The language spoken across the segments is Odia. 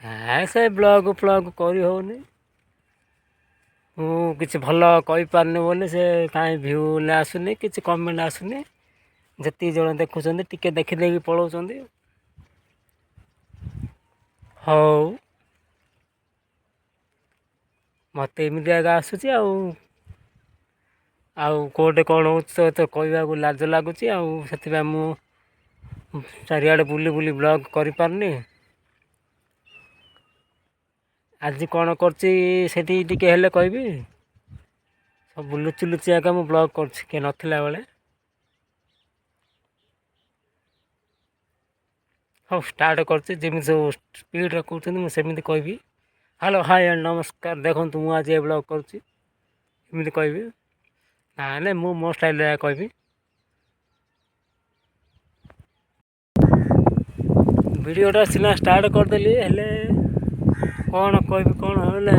ସେ ବ୍ଲଗ୍ ଫ୍ଲଗ୍ କରି ହେଉନି। ମୁଁ କିଛି ଭଲ କହିପାରୁନି ବୋଲି ସେ କାହିଁ ଭ୍ୟୁ ଆସୁନି, କିଛି କମେଣ୍ଟ ଆସୁନି। ଯେତିକି ଜଣ ଦେଖୁଛନ୍ତି ଟିକେ ଦେଖିଦେଇକି ପଳାଉଛନ୍ତି। ହଉ, ମୋତେ ଏମିତି ଆଗ ଆସୁଛି ଆଉ କେଉଁଠି କ'ଣ ହେଉଛି ତ କହିବାକୁ ଲାଜ ଲାଗୁଛି। ଆଉ ସେଥିପାଇଁ ମୁଁ ଚାରିଆଡ଼େ ବୁଲି ବୁଲି ବ୍ଲଗ୍ କରିପାରୁନି। ଆଜି କ'ଣ କରୁଛି ସେଠି ଟିକେ ହେଲେ କହିବି। ସବୁ ଲୁଚି ଲୁଚି ଆଗ ମୁଁ ବ୍ଲଗ୍ କରୁଛି କିଏ ନଥିଲା ବେଳେ। ହଉ ଷ୍ଟାର୍ଟ କରୁଛି, ଯେମିତି ସବୁ ସ୍ପିଡ଼ରେ କହୁଛନ୍ତି ମୁଁ ସେମିତି କହିବି। ହ୍ୟାଲୋ ହାଏ ଆଣ୍ଡ ନମସ୍କାର, ଦେଖନ୍ତୁ ମୁଁ ଆଜି ଏ ବ୍ଲଗ୍ କରୁଛି, ଏମିତି କହିବି। ନାଇଁ ମୁଁ ମୋ ଷ୍ଟାଇଲ୍ରେ କହିବି। ଭିଡ଼ିଓଟା ସିନା ଷ୍ଟାର୍ଟ କରିଦେଲି, ହେଲେ କ'ଣ କହିବି କ'ଣ ହେଲେ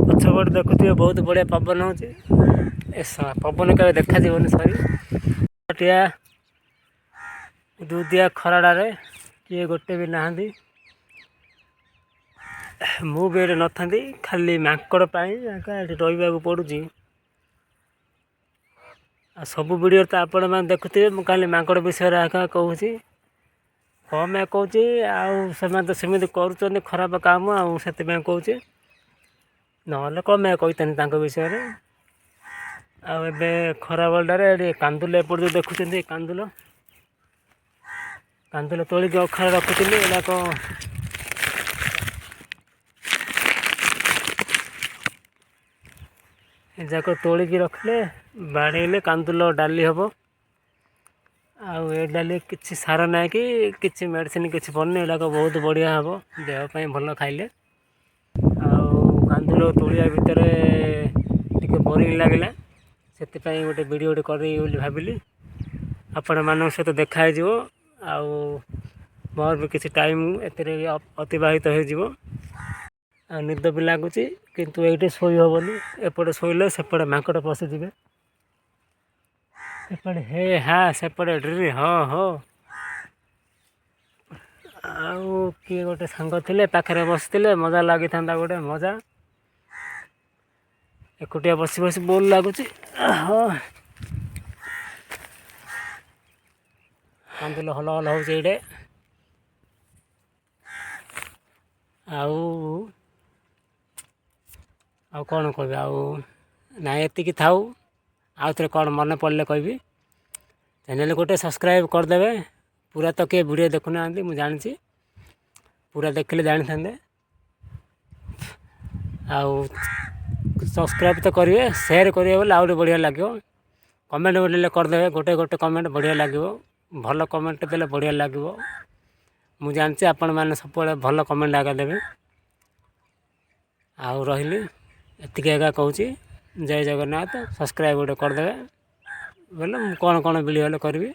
ପଛପଟେ ଦେଖୁଥିବେ ବହୁତ ବଢ଼ିଆ ପବନ ହେଉଛି। ପବନ କେବେ ଦେଖାଯିବନି ସରି। ଦୁଧିଆ ଖରାଟାରେ କିଏ ଗୋଟେ ବି ନାହାନ୍ତି। ମୁଁ ବି ଏଠି ନଥାନ୍ତି, ଖାଲି ମାଙ୍କଡ଼ ପାଇଁ ଏଠି ରହିବାକୁ ପଡ଼ୁଛି। ଆଉ ସବୁ ଭିଡ଼ିଓରେ ତ ଆପଣମାନେ ଦେଖୁଥିବେ ମୁଁ ଖାଲି ମାଙ୍କଡ଼ ବିଷୟରେ କହୁଛି। କ'ଣ କହୁଛି ଆଉ ସେମାନେ ତ ସେମିତି କରୁଛନ୍ତି ଖରାପ କାମ, ଆଉ ସେଥିପାଇଁ କହୁଛି। ନହେଲେ କ'ଣ କହିଥାନ୍ତି ତାଙ୍କ ବିଷୟରେ। ଆଉ ଏବେ ଖରାବେଳଟାରେ ଏଠି କାନ୍ଦୁଲ ଏପଟ ଯେଉଁ ଦେଖୁଛନ୍ତି କାନ୍ଦୁଲ ତୋଳିକି ଅଖାରେ ରଖୁଥିଲି। ଏଗୁଡ଼ାକ ଏଯାକ ତୋଳିକି ରଖିଲେ ବାଡ଼େଇଲେ କାନ୍ଦୁଲ ଡାଲି ହେବ। ଆଉ ଏ ଡାଲି କିଛି ସାର ନାହିଁ କି କିଛି ମେଡ଼ିସିନ କିଛି ପଡ଼ୁନି, ଏଗୁଡ଼ାକ ବହୁତ ବଢ଼ିଆ ହେବ ଦେହ ପାଇଁ ଭଲ ଖାଇଲେ। ଆଉ କାନ୍ଦୁଲ ତୋଳିବା ଭିତରେ ଟିକେ ବୋରିଂ ଲାଗିଲା, ସେଥିପାଇଁ ଗୋଟେ ଭିଡ଼ିଓଟେ କରିବି ବୋଲି ଭାବିଲି। ଆପଣମାନଙ୍କ ସହିତ ଦେଖା ହେଇଯିବ, ଆଉ ମୋର ବି କିଛି ଟାଇମ୍ ଏଥିରେ ଅତିବାହିତ ହେଇଯିବ। ଆଉ ନିଦ ବି ଲାଗୁଛି, କିନ୍ତୁ ଏଇଠି ଶୋଇ ହେବନି। ଏପଟେ ଶୋଇଲେ ସେପଟେ ମାଙ୍କଡ଼ ପଶିଯିବେ। ସେପଟେ ହେ ହା, ସେପଟେ ଡ୍ରି ହଁ ହୋ। ଆଉ କିଏ ଗୋଟେ ସାଙ୍ଗ ଥିଲେ ପାଖରେ ବସିଥିଲେ ମଜା ଲାଗିଥାନ୍ତା, ଗୋଟେ ମଜା। ଏକୁଟିଆ ବସି ବସି ବୋର୍ ଲାଗୁଛି। ହଁ, କାନ୍ଦୁଲ ହଲ ହଲ ହେଉଛି ଏଇଟେ। ଆଉ କ'ଣ କହିବି, ଆଉ ନାଇଁ ଏତିକି ଥାଉ। ଆଉଥରେ କ'ଣ ମନେ ପଡ଼ିଲେ କହିବି। ଚ୍ୟାନେଲ୍ ଗୋଟେ ସବସ୍କ୍ରାଇବ୍ କରିଦେବେ। ପୁରା ତ କିଏ ଭିଡ଼ିଓ ଦେଖୁନାହାନ୍ତି ମୁଁ ଜାଣିଛି, ପୁରା ଦେଖିଲେ ଜାଣିଥାନ୍ତେ। ଆଉ ସବସ୍କ୍ରାଇବ୍ ତ କରିବେ, ସେୟାର କରିବେ ବୋଲେ ଆହୁରି ବଢ଼ିଆ ଲାଗିବ। କମେଣ୍ଟ ବୋଲେ କରିଦେବେ, ଗୋଟେ କମେଣ୍ଟ ବଢ଼ିଆ ଲାଗିବ। ଭଲ କମେଣ୍ଟ ଦେଲେ ବଢ଼ିଆ ଲାଗିବ। ମୁଁ ଜାଣିଛି ଆପଣମାନେ ସବୁବେଳେ ଭଲ କମେଣ୍ଟ ଆକା ଦେବେ। ଆଉ ରହିଲି, ଏତିକି ଆକା କହୁଛି। ଜୟ ଜଗନ୍ନାଥ। ସବସ୍କ୍ରାଇବ୍ ଗୋଟେ କରିଦେବେ ବୋଲେ ମୁଁ କ'ଣ ଭିଡ଼ିଓ ହେଲେ କରିବି।